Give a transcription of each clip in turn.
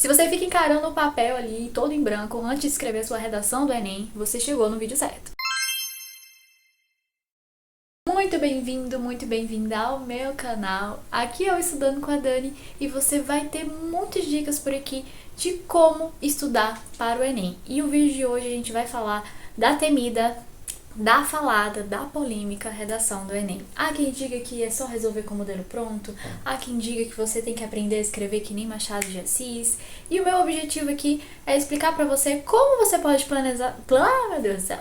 Se você fica encarando o papel ali, todo em branco, antes de escrever sua redação do Enem, você chegou no vídeo certo. Muito bem-vindo, muito bem-vinda ao meu canal. Aqui é o Estudando com a Dani e você vai ter muitas dicas por aqui de como estudar para o Enem. E o vídeo de hoje a gente vai falar da temida, da falada, da polêmica redação do Enem. Há quem diga que é só resolver com o modelo pronto, há quem diga que você tem que aprender a escrever que nem Machado de Assis. E o meu objetivo aqui é explicar para você como você pode planejar... meu Deus do céu!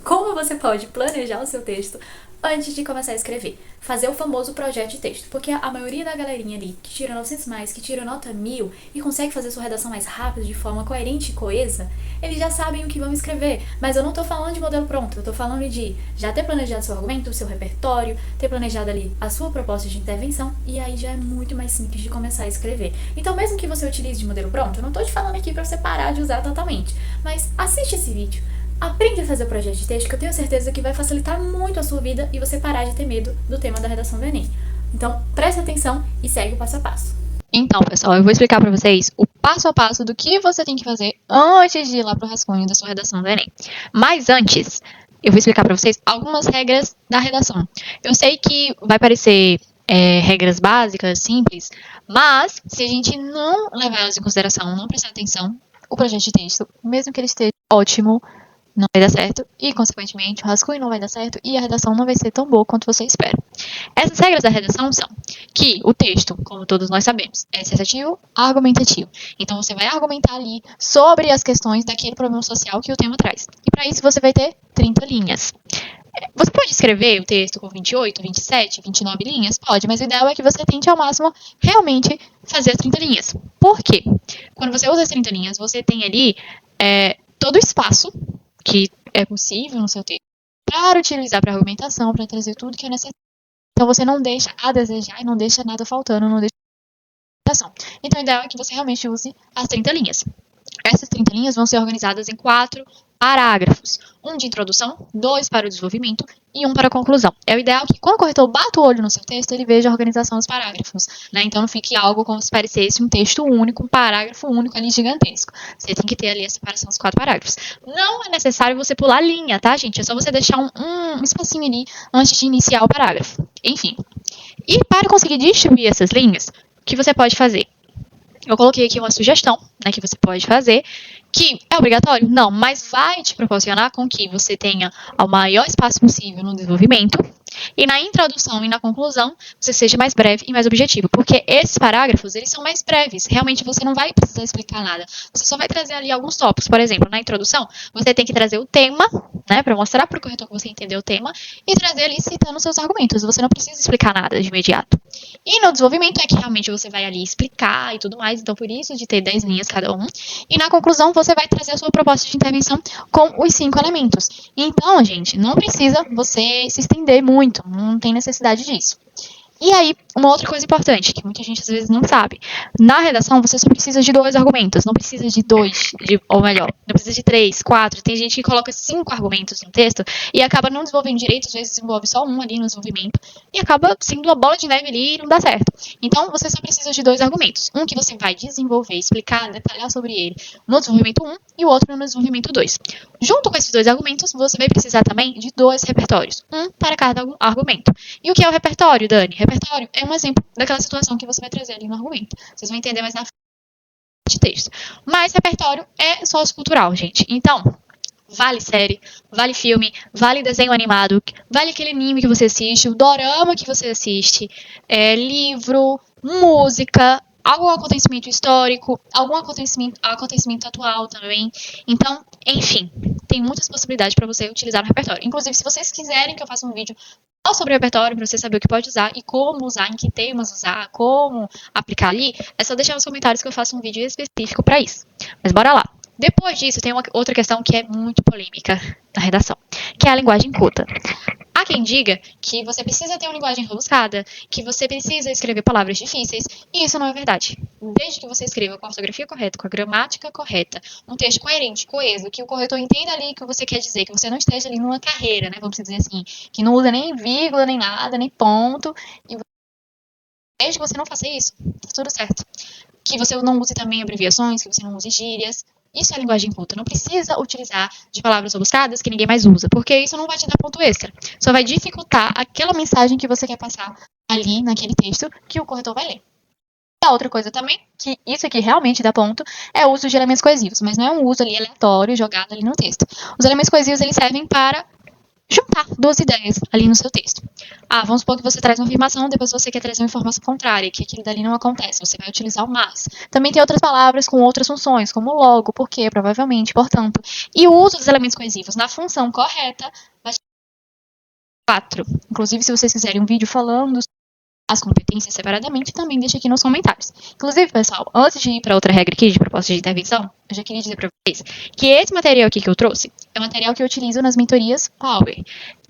Como você pode planejar o seu texto antes de começar a escrever. Fazer o famoso projeto de texto. Porque a maioria da galerinha ali que tira 900 mais, que tira nota 1000 e consegue fazer sua redação mais rápido, de forma coerente e coesa, eles já sabem o que vão escrever. Mas eu não tô falando de modelo pronto, eu tô falando de já ter planejado seu argumento, o seu repertório, ter planejado ali a sua proposta de intervenção, e aí já é muito mais simples de começar a escrever. Então, mesmo que você utilize de modelo pronto, eu não tô te falando aqui pra você parar de usar totalmente, mas assiste esse vídeo. Aprende a fazer o projeto de texto, que eu tenho certeza que vai facilitar muito a sua vida e você parar de ter medo do tema da redação do Enem. Então, preste atenção e segue o passo a passo. Então, pessoal, eu vou explicar para vocês o passo a passo do que você tem que fazer antes de ir lá pro rascunho da sua redação do Enem. Mas antes, eu vou explicar para vocês algumas regras da redação. Eu sei que vai parecer regras básicas, simples, mas se a gente não levar elas em consideração, não prestar atenção, o projeto de texto, mesmo que ele esteja ótimo, não vai dar certo e, consequentemente, o rascunho não vai dar certo e a redação não vai ser tão boa quanto você espera. Essas regras da redação são que o texto, como todos nós sabemos, é associativo, argumentativo. Então, você vai argumentar ali sobre as questões daquele problema social que o tema traz. E, para isso, você vai ter 30 linhas. Você pode escrever o texto com 28, 27, 29 linhas? Pode, mas o ideal é que você tente ao máximo realmente fazer as 30 linhas. Por quê? Quando você usa as 30 linhas, você tem ali todo o espaço que é possível no seu texto para utilizar para argumentação, para trazer tudo que é necessário. Então, você não deixa a desejar e não deixa nada faltando, não deixa argumentação. Então, o ideal é que você realmente use as 30 linhas. Essas 30 linhas vão ser organizadas em 4 parágrafos. Um de introdução, 2 para o desenvolvimento e 1 para a conclusão. É o ideal que, quando o corretor bata o olho no seu texto, ele veja a organização dos parágrafos, né? Então, não fique algo como se parecesse um texto único, um parágrafo único ali gigantesco. Você tem que ter ali a separação dos 4 parágrafos. Não é necessário você pular a linha, tá, gente? É só você deixar um espacinho ali antes de iniciar o parágrafo. Enfim. E para conseguir distribuir essas linhas, o que você pode fazer? Eu coloquei aqui uma sugestão, né, que você pode fazer, que é obrigatório? Não, mas vai te proporcionar com que você tenha o maior espaço possível no desenvolvimento e na introdução e na conclusão você seja mais breve e mais objetivo, porque esses parágrafos, eles são mais breves, realmente você não vai precisar explicar nada, você só vai trazer ali alguns tópicos. Por exemplo, na introdução, você tem que trazer o tema, né, para mostrar para o corretor que você entendeu o tema e trazer ali citando seus argumentos, você não precisa explicar nada de imediato. E no desenvolvimento é que realmente você vai ali explicar e tudo mais, então por isso de ter 10 linhas cada um. E na conclusão você vai trazer a sua proposta de intervenção com os 5 elementos. Então, gente, não precisa você se estender muito, não tem necessidade disso. E aí, uma outra coisa importante, que muita gente às vezes não sabe. Na redação, você só precisa de 2 argumentos, não precisa de 2, ou melhor, não precisa de 3, 4. Tem gente que coloca 5 argumentos no texto e acaba não desenvolvendo direito, às vezes desenvolve só um ali no desenvolvimento e acaba sendo uma bola de neve ali e não dá certo. Então, você só precisa de 2 argumentos. Um que você vai desenvolver, explicar, detalhar sobre ele no desenvolvimento 1 e o outro no desenvolvimento 2. Junto com esses 2 argumentos, você vai precisar também de 2 repertórios, um para cada argumento. E o que é o repertório, Dani? Repertório é um exemplo daquela situação que você vai trazer ali no argumento. Vocês vão entender mais na frente de texto. Mas repertório é sociocultural, gente. Então, vale série, vale filme, vale desenho animado, vale aquele anime que você assiste, o dorama que você assiste, livro, música, algum acontecimento histórico, algum acontecimento atual também. Então, enfim, tem muitas possibilidades para você utilizar no repertório. Inclusive, se vocês quiserem que eu faça um vídeo só sobre o repertório, para você saber o que pode usar e como usar, em que temas usar, como aplicar ali, é só deixar nos comentários que eu faço um vídeo específico para isso. Mas bora lá. Depois disso, tem uma outra questão que é muito polêmica na redação, que é a linguagem culta. Há quem diga que você precisa ter uma linguagem rebuscada, que você precisa escrever palavras difíceis, e isso não é verdade. Desde que você escreva com a ortografia correta, com a gramática correta, um texto coerente, coeso, que o corretor entenda ali o que você quer dizer, que você não esteja ali numa carreira, né, vamos dizer assim, que não usa nem vírgula, nem nada, nem ponto, e desde que você não faça isso, tá tudo certo. que você não use também abreviações, que você não use gírias. Isso é linguagem culta. Não precisa utilizar de palavras rebuscadas que ninguém mais usa, porque isso não vai te dar ponto extra. Só vai dificultar aquela mensagem que você quer passar ali naquele texto que o corretor vai ler. A outra coisa também, que isso aqui realmente dá ponto, é o uso de elementos coesivos, mas não é um uso ali aleatório jogado ali no texto. Os elementos coesivos, eles servem para juntar duas ideias ali no seu texto. Vamos supor que você traz uma afirmação, depois você quer trazer uma informação contrária, que aquilo dali não acontece, você vai utilizar o mas. Também tem outras palavras com outras funções, como logo, porque, provavelmente, portanto. E o uso dos elementos coesivos na função correta vai ser 4. Inclusive, se vocês fizerem um vídeo falando as competências separadamente, também deixa aqui nos comentários. Inclusive, pessoal, antes de ir para outra regra aqui de proposta de intervenção, eu já queria dizer para vocês que esse material aqui que eu trouxe é um material que eu utilizo nas mentorias Power.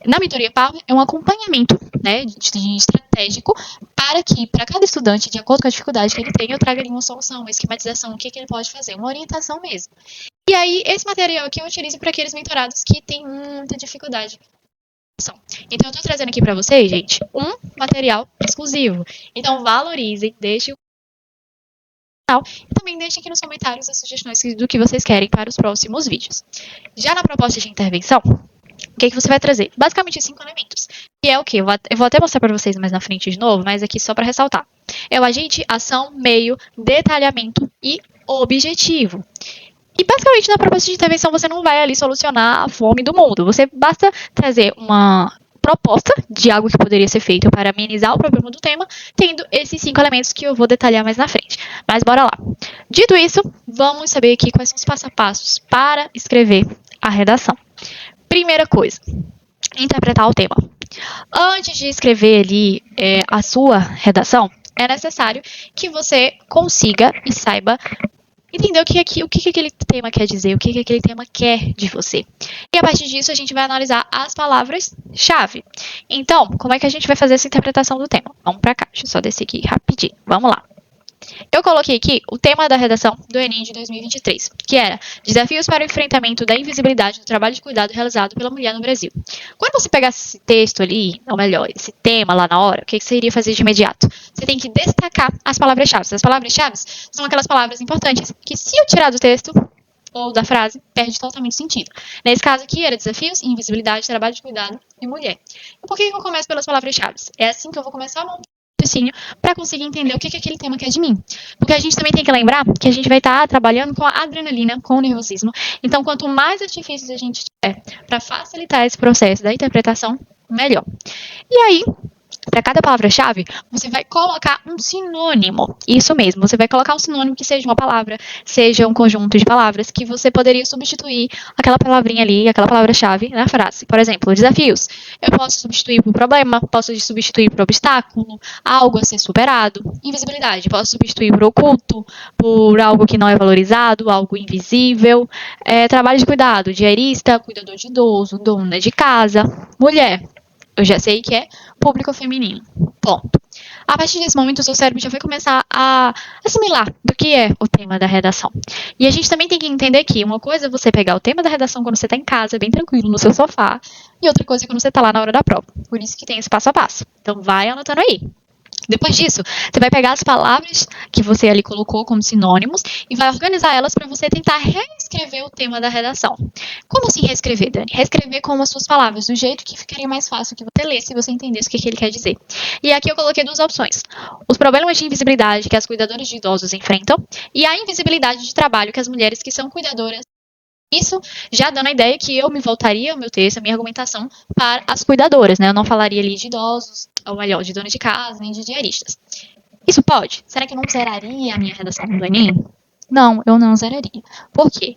Na mentoria Power é um acompanhamento, né, de estratégico para que, para cada estudante, de acordo com a dificuldade que ele tem, eu traga ali uma solução, uma esquematização, o que ele pode fazer, uma orientação mesmo. E aí, esse material aqui eu utilizo para aqueles mentorados que têm muita dificuldade. Então, eu estou trazendo aqui para vocês, gente, um material exclusivo. Então, valorizem, deixem o canal e também deixem aqui nos comentários as sugestões do que vocês querem para os próximos vídeos. Já na proposta de intervenção, o que você vai trazer? Basicamente 5 elementos. Que é o quê? Eu vou até mostrar para vocês mais na frente de novo, mas aqui só para ressaltar. É o agente, ação, meio, detalhamento e objetivo. E basicamente na proposta de intervenção você não vai ali solucionar a fome do mundo. Você basta trazer uma proposta de algo que poderia ser feito para amenizar o problema do tema, tendo esses 5 elementos que eu vou detalhar mais na frente. Mas bora lá. Dito isso, vamos saber aqui quais são os passo a passos para escrever a redação. Primeira coisa, interpretar o tema. Antes de escrever ali a sua redação, é necessário que você consiga e saiba entender o que aquele tema quer dizer, o que aquele tema quer de você. E a partir disso, a gente vai analisar as palavras-chave. Então, como é que a gente vai fazer essa interpretação do tema? Vamos para cá, deixa eu só descer aqui rapidinho. Vamos lá. Eu coloquei aqui o tema da redação do Enem de 2023, que era Desafios para o enfrentamento da invisibilidade do trabalho de cuidado realizado pela mulher no Brasil. Quando você pegasse esse texto ali, ou melhor, esse tema lá na hora, o que você iria fazer de imediato? Você tem que destacar as palavras-chave. As palavras-chave são aquelas palavras importantes que, se eu tirar do texto ou da frase, perde totalmente sentido. Nesse caso aqui, era desafios, invisibilidade, trabalho de cuidado e mulher. E por que eu começo pelas palavras-chave? É assim que eu vou começar a montar para conseguir entender o que aquele tema quer de mim. Porque a gente também tem que lembrar que a gente vai estar trabalhando com a adrenalina, com o nervosismo. Então, quanto mais artifícios a gente tiver para facilitar esse processo da interpretação, melhor. E aí, para cada palavra-chave, você vai colocar um sinônimo. Isso mesmo, você vai colocar um sinônimo que seja uma palavra, seja um conjunto de palavras que você poderia substituir aquela palavrinha ali, aquela palavra-chave na frase. Por exemplo, desafios. Eu posso substituir por problema, posso substituir por obstáculo, algo a ser superado. Invisibilidade, posso substituir por oculto, por algo que não é valorizado, algo invisível. Trabalho de cuidado, diarista, cuidador de idoso, dona de casa. Mulher. Eu já sei que é público feminino. Ponto. A partir desse momento, o seu cérebro já vai começar a assimilar do que é o tema da redação. E a gente também tem que entender que uma coisa é você pegar o tema da redação quando você está em casa, bem tranquilo, no seu sofá, e outra coisa é quando você está lá na hora da prova. Por isso que tem esse passo a passo. Então, vai anotando aí. Depois disso, você vai pegar as palavras que você ali colocou como sinônimos e vai organizar elas para você tentar reescrever o tema da redação. Como assim reescrever, Dani? Reescrever com as suas palavras, do jeito que ficaria mais fácil que você lesse se você entendesse o que ele quer dizer. E aqui eu coloquei 2 opções. Os problemas de invisibilidade que as cuidadoras de idosos enfrentam e a invisibilidade de trabalho que as mulheres que são cuidadoras. Isso já dando a ideia que eu me voltaria o meu texto, a minha argumentação para as cuidadoras, né? Eu não falaria ali de idosos, ou melhor, de donas de casa, nem de diaristas. Isso pode? Será que eu não zeraria a minha redação do Enem? Não, eu não zeraria. Por quê?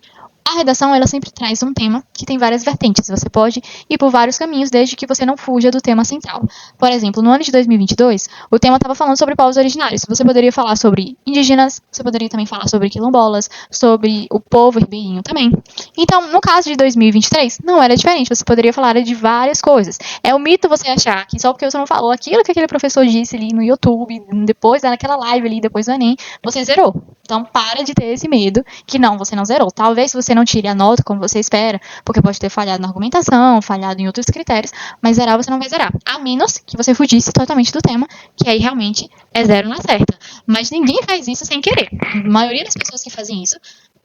A redação, ela sempre traz um tema que tem várias vertentes. Você pode ir por vários caminhos, desde que você não fuja do tema central. Por exemplo, no ano de 2022, o tema estava falando sobre povos originários. Você poderia falar sobre indígenas, você poderia também falar sobre quilombolas, sobre o povo ribeirinho também. Então, no caso de 2023, não era diferente. Você poderia falar de várias coisas. É um mito você achar que só porque você não falou aquilo que aquele professor disse ali no YouTube, depois naquela live ali, depois do Enem, você zerou. Então, para de ter esse medo que não, você não zerou. Talvez se você não tire a nota como você espera, porque pode ter falhado na argumentação, falhado em outros critérios, mas zerar você não vai zerar. A menos que você fugisse totalmente do tema, que aí realmente é zero na certa. Mas ninguém faz isso sem querer. A maioria das pessoas que fazem isso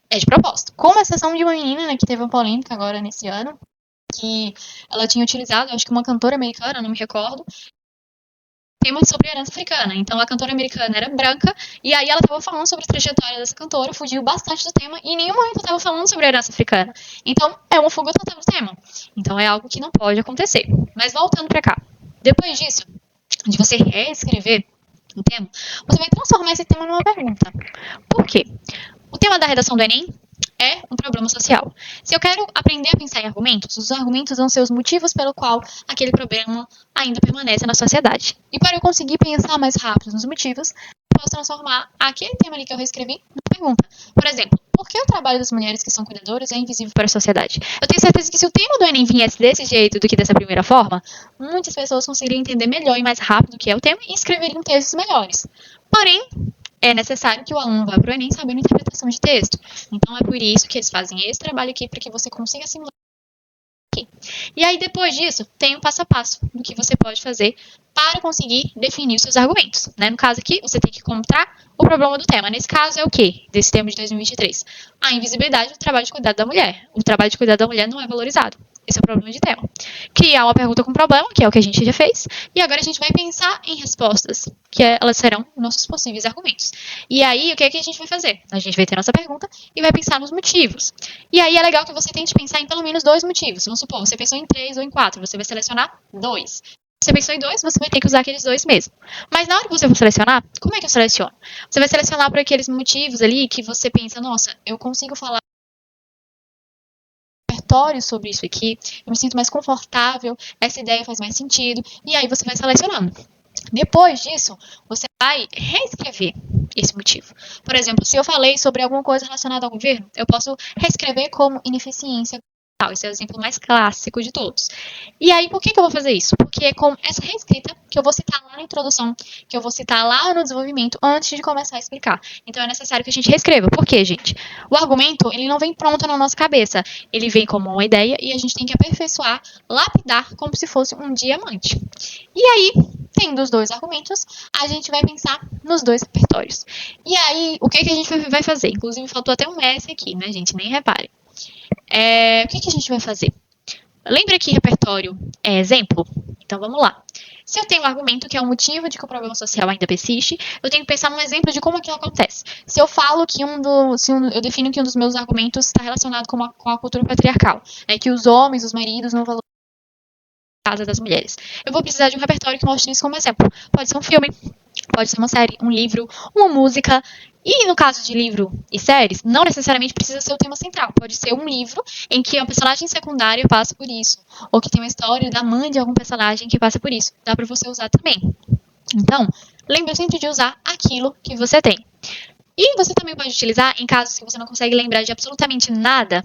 é de propósito. Com exceção de uma menina, né, que teve uma polêmica agora nesse ano, que ela tinha utilizado, acho que uma cantora americana, não me recordo, temas sobre a herança africana. Então a cantora americana era branca, e aí ela estava falando sobre a trajetória dessa cantora, fugiu bastante do tema, e em nenhum momento estava falando sobre a herança africana. Então é uma fuga total do tema. Então é algo que não pode acontecer. Mas voltando para cá. Depois disso, de você reescrever o tema, você vai transformar esse tema numa pergunta. Por quê? O tema da redação do Enem é um problema social. Se eu quero aprender a pensar em argumentos, os argumentos vão ser os motivos pelo qual aquele problema ainda permanece na sociedade. E para eu conseguir pensar mais rápido nos motivos, eu posso transformar aquele tema ali que eu reescrevi numa pergunta. Por exemplo, por que o trabalho das mulheres que são cuidadoras é invisível para a sociedade? Eu tenho certeza que se o tema do Enem viesse desse jeito do que dessa primeira forma, muitas pessoas conseguiriam entender melhor e mais rápido o que é o tema e escreveriam textos melhores. Porém, é necessário que o aluno vá para o Enem sabendo interpretação de texto. Então, é por isso que eles fazem esse trabalho aqui, para que você consiga simular aqui. E aí, depois disso, tem o passo a passo do que você pode fazer para conseguir definir os seus argumentos. Né? No caso aqui, você tem que encontrar o problema do tema. Nesse caso, é o quê? Desse tema de 2023. A invisibilidade do trabalho de cuidado da mulher. O trabalho de cuidado da mulher não é valorizado. Esse é o problema de tema. Criar uma pergunta com problema, que é o que a gente já fez, e agora a gente vai pensar em respostas, que elas serão nossos possíveis argumentos. E aí, o que é que a gente vai fazer? A gente vai ter nossa pergunta e vai pensar nos motivos. E aí é legal que você tente pensar em pelo menos 2 motivos. Vamos supor, você pensou em 3 ou em 4, você vai selecionar 2. Você pensou em 2, você vai ter que usar aqueles 2 mesmo. Mas na hora que você for selecionar, como é que eu seleciono? Você vai selecionar por aqueles motivos ali que você pensa, nossa, eu consigo falar sobre isso aqui, eu me sinto mais confortável, essa ideia faz mais sentido, e aí você vai selecionando. Depois disso, você vai reescrever esse motivo. Por exemplo, se eu falei sobre alguma coisa relacionada ao governo, eu posso reescrever como ineficiência. Esse é o exemplo mais clássico de todos. E aí, por que eu vou fazer isso? Porque é com essa reescrita que eu vou citar lá na introdução, que eu vou citar lá no desenvolvimento, antes de começar a explicar. Então, é necessário que a gente reescreva. Por quê, gente? O argumento, ele não vem pronto na nossa cabeça. Ele vem como uma ideia e a gente tem que aperfeiçoar, lapidar, como se fosse um diamante. E aí, tendo os 2 argumentos, a gente vai pensar nos 2 repertórios. E aí, o que a gente vai fazer? Inclusive, faltou até um S aqui, né, gente? Nem reparem. O que a gente vai fazer? Lembra que repertório é exemplo? Então vamos lá. Se eu tenho um argumento que é o motivo de que o problema social ainda persiste, eu tenho que pensar num exemplo de como aquilo acontece. Se eu falo que eu defino que um dos meus argumentos está relacionado com a cultura patriarcal, que os homens, os maridos não valorizam a casa das mulheres, eu vou precisar de um repertório que mostre isso como exemplo. Pode ser um filme, pode ser uma série, um livro, uma música. E no caso de livro e séries, não necessariamente precisa ser o tema central. Pode ser um livro em que a personagem secundária passa por isso. Ou que tem uma história da mãe de algum personagem que passa por isso. Dá pra você usar também. Então, lembre sempre de usar aquilo que você tem. E você também pode utilizar, em casos que você não consegue lembrar de absolutamente nada,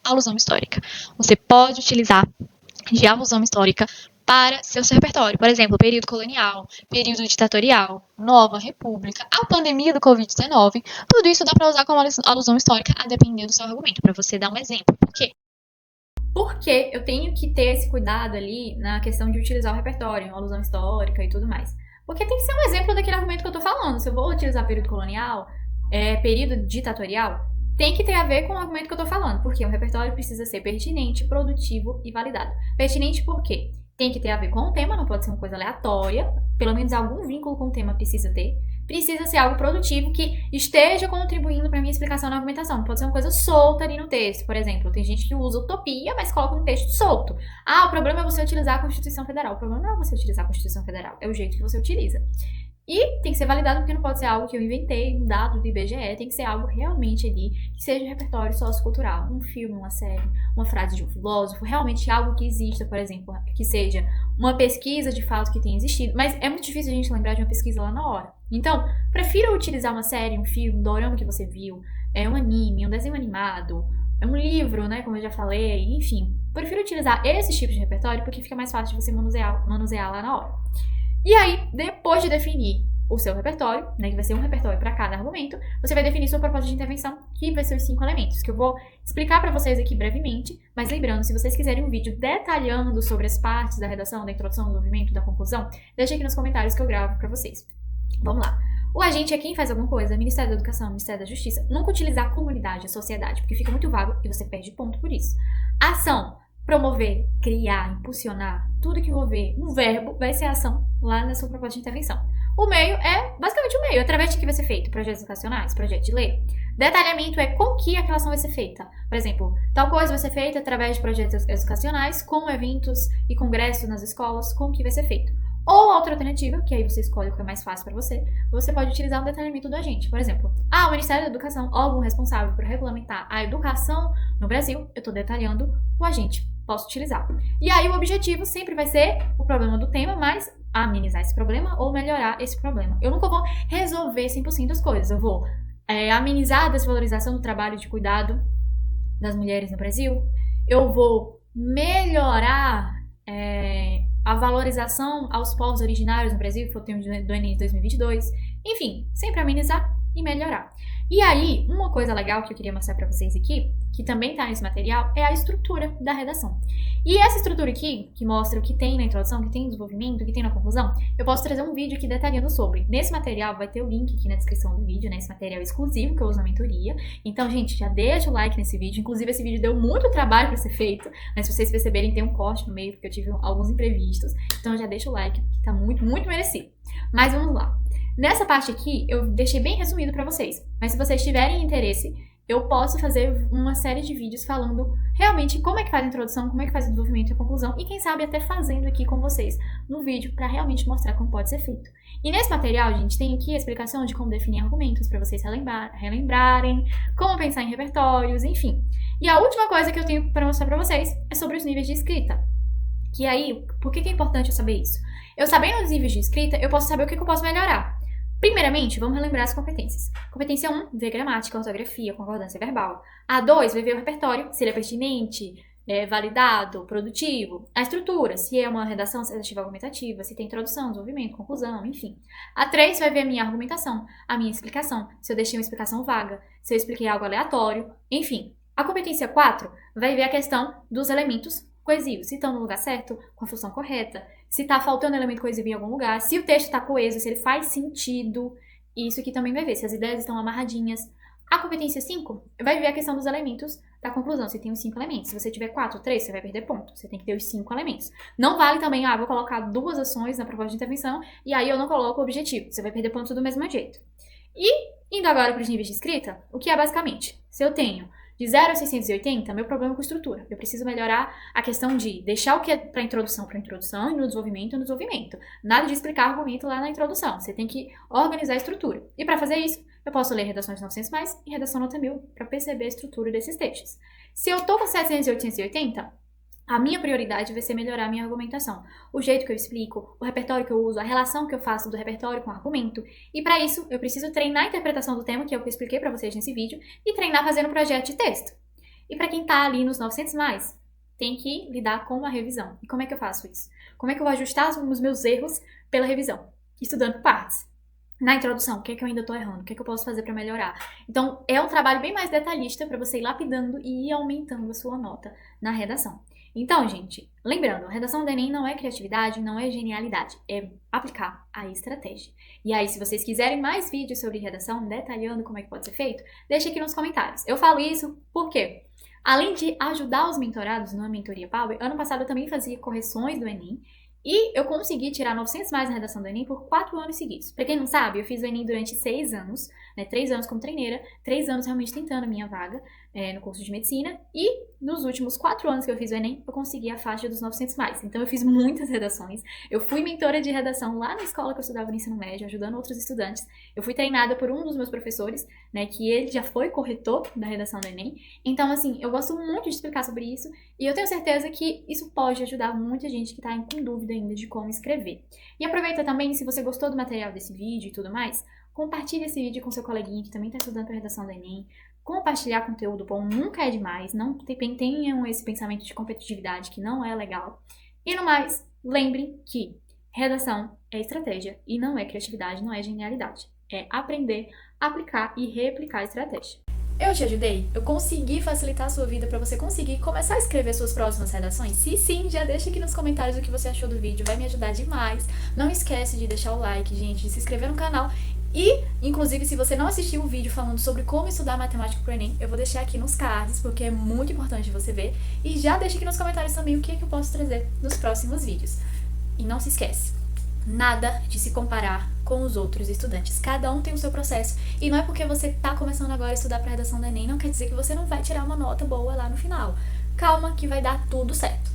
alusão histórica. Você pode utilizar de alusão histórica para seu repertório. Por exemplo, período colonial, período ditatorial, nova república, a pandemia do Covid-19. Tudo isso dá para usar como alusão histórica a depender do seu argumento, para você dar um exemplo. Por quê? Porque eu tenho que ter esse cuidado ali na questão de utilizar o repertório, uma alusão histórica e tudo mais. Porque tem que ser um exemplo daquele argumento que eu tô falando. Se eu vou utilizar período colonial, período ditatorial, tem que ter a ver com o argumento que eu tô falando. Porque o repertório precisa ser pertinente, produtivo e validado. Pertinente por quê? Tem que ter a ver com o tema, não pode ser uma coisa aleatória. Pelo menos algum vínculo com o tema precisa ter. Precisa ser algo produtivo que esteja contribuindo para minha explicação na argumentação. Não pode ser uma coisa solta ali no texto. Por exemplo, tem gente que usa utopia, mas coloca um texto solto. O problema é você utilizar a Constituição Federal. O problema não é você utilizar a Constituição Federal, é o jeito que você utiliza. E tem que ser validado porque não pode ser algo que eu inventei, um dado do IBGE, tem que ser algo realmente ali que seja um repertório sociocultural, um filme, uma série, uma frase de um filósofo, realmente algo que exista, por exemplo, que seja uma pesquisa de fato que tenha existido, mas é muito difícil a gente lembrar de uma pesquisa lá na hora. Então, prefira utilizar uma série, um filme, um dorama que você viu, um anime, um desenho animado, um livro, né, como eu já falei, enfim. Prefiro utilizar esses tipos de repertório porque fica mais fácil de você manusear lá na hora. E aí, depois de definir o seu repertório, né, que vai ser um repertório para cada argumento, você vai definir sua proposta de intervenção, que vai ser os 5 elementos, que eu vou explicar para vocês aqui brevemente, mas lembrando, se vocês quiserem um vídeo detalhando sobre as partes da redação, da introdução, do movimento, da conclusão, deixa aqui nos comentários que eu gravo para vocês. Vamos lá. O agente é quem faz alguma coisa, Ministério da Educação, Ministério da Justiça. Nunca utilizar a comunidade, a sociedade, porque fica muito vago e você perde ponto por isso. Ação. Promover, criar, impulsionar, tudo que envolver um verbo vai ser ação lá na sua proposta de intervenção. O meio é basicamente o meio, através de que vai ser feito? Projetos educacionais, projeto de lei. Detalhamento é com que aquela ação vai ser feita. Por exemplo, tal coisa vai ser feita através de projetos educacionais, com eventos e congressos nas escolas, com que vai ser feito. Ou outra alternativa, que aí você escolhe o que é mais fácil para você pode utilizar o detalhamento do agente. Por exemplo, o Ministério da Educação, órgão responsável por regulamentar a educação no Brasil, eu estou detalhando o agente, posso utilizar. E aí o objetivo sempre vai ser o problema do tema, mas amenizar esse problema ou melhorar esse problema. Eu nunca vou resolver 100% as coisas, eu vou amenizar a desvalorização do trabalho de cuidado das mulheres no Brasil, eu vou melhorar a valorização aos povos originários no Brasil, que foi o tema do Enem de 2022. Enfim, sempre amenizar e melhorar. E aí, uma coisa legal que eu queria mostrar pra vocês aqui, que também tá nesse material, é a estrutura da redação. E essa estrutura aqui, que mostra o que tem na introdução, o que tem no desenvolvimento, o que tem na conclusão, eu posso trazer um vídeo aqui detalhando sobre. Nesse material vai ter o link aqui na descrição do vídeo, né? Esse material exclusivo que eu uso na mentoria. Então, gente, já deixa o like nesse vídeo. Inclusive, esse vídeo deu muito trabalho pra ser feito, mas se vocês perceberem, tem um corte no meio, porque eu tive alguns imprevistos. Então, já deixa o like, que tá muito, muito merecido. Mas vamos lá. Nessa parte aqui, eu deixei bem resumido pra vocês. Mas se vocês tiverem interesse, eu posso fazer uma série de vídeos falando realmente como é que faz a introdução, como é que faz o desenvolvimento e a conclusão, e quem sabe até fazendo aqui com vocês no vídeo para realmente mostrar como pode ser feito. E nesse material, gente, tem aqui a explicação de como definir argumentos para vocês relembrarem, como pensar em repertórios, enfim. E a última coisa que eu tenho para mostrar para vocês é sobre os níveis de escrita. Que aí, por que é importante eu saber isso? Eu sabendo os níveis de escrita, eu posso saber o que eu posso melhorar. Primeiramente, vamos relembrar as competências. Competência 1, ver gramática, ortografia, concordância verbal. A 2, vai ver o repertório, se ele é pertinente, validado, produtivo. A estrutura, se é uma redação assertiva argumentativa, se tem introdução, desenvolvimento, conclusão, enfim. A 3, vai ver a minha argumentação, a minha explicação, se eu deixei uma explicação vaga, se eu expliquei algo aleatório, enfim. A competência 4, vai ver a questão dos elementos coesivos, se estão no lugar certo, com a função correta, se está faltando elemento coesivo em algum lugar, se o texto está coeso, se ele faz sentido. Isso aqui também vai ver, se as ideias estão amarradinhas. A competência 5 vai ver a questão dos elementos da conclusão, se tem os 5 elementos. Se você tiver 4, 3, você vai perder ponto. Você tem que ter os 5 elementos. Não vale também, vou colocar 2 ações na proposta de intervenção e aí eu não coloco o objetivo. Você vai perder ponto do mesmo jeito. E, indo agora para os níveis de escrita, o que é basicamente? Se eu tenho de 0 a 680, meu problema é com estrutura. Eu preciso melhorar a questão de deixar o que é para introdução e no desenvolvimento. Nada de explicar argumento lá na introdução. Você tem que organizar a estrutura. E para fazer isso, eu posso ler redações 900+, e redação nota 1000 para perceber a estrutura desses textos. Se eu tô com 700 e 880, a minha prioridade vai ser melhorar a minha argumentação. O jeito que eu explico, o repertório que eu uso, a relação que eu faço do repertório com o argumento. E para isso, eu preciso treinar a interpretação do tema, que é o que eu expliquei para vocês nesse vídeo, e treinar fazendo um projeto de texto. E para quem tá ali nos 900+, tem que lidar com a revisão. E como é que eu faço isso? Como é que eu vou ajustar os meus erros pela revisão? Estudando partes. Na introdução, o que é que eu ainda tô errando? O que é que eu posso fazer para melhorar? Então, é um trabalho bem mais detalhista para você ir lapidando e ir aumentando a sua nota na redação. Então, gente, lembrando, a redação do Enem não é criatividade, não é genialidade, é aplicar a estratégia. E aí, se vocês quiserem mais vídeos sobre redação, detalhando como é que pode ser feito, deixa aqui nos comentários. Eu falo isso porque, além de ajudar os mentorados na Mentoria Power, ano passado eu também fazia correções do Enem, e eu consegui tirar 900+ na redação do Enem por 4 anos seguidos. Pra quem não sabe, eu fiz o Enem durante 6 anos, 3 anos como treineira, 3 anos realmente tentando a minha vaga no curso de medicina, e nos últimos 4 anos que eu fiz o Enem, eu consegui a faixa dos 900+. Então eu fiz muitas redações, eu fui mentora de redação lá na escola que eu estudava no ensino médio, ajudando outros estudantes. Eu fui treinada por um dos meus professores, que ele já foi corretor da redação do Enem. Então, assim, eu gosto muito de explicar sobre isso, e eu tenho certeza que isso pode ajudar muita gente que tá com dúvida ainda de como escrever. E aproveita também, se você gostou do material desse vídeo e tudo mais, compartilhe esse vídeo com seu coleguinha que também está estudando para a redação do Enem. Compartilhar conteúdo bom nunca é demais, não tenham esse pensamento de competitividade que não é legal. E no mais, lembrem que Redação é estratégia e não é criatividade, não é genialidade. É aprender, aplicar e replicar a estratégia. Eu te ajudei? Eu consegui facilitar a sua vida para você conseguir começar a escrever suas próximas redações? Se sim, já deixa aqui nos comentários o que você achou do vídeo, vai me ajudar demais. Não esquece de deixar o like, gente, de se inscrever no canal e, inclusive, se você não assistiu o vídeo falando sobre como estudar matemática pro Enem, eu vou deixar aqui nos cards, porque é muito importante você ver. E já deixa aqui nos comentários também o que eu posso trazer nos próximos vídeos. E não se esquece, nada de se comparar com os outros estudantes. Cada um tem o seu processo. E não é porque você está começando agora a estudar para a redação do Enem, não quer dizer que você não vai tirar uma nota boa lá no final. Calma que vai dar tudo certo.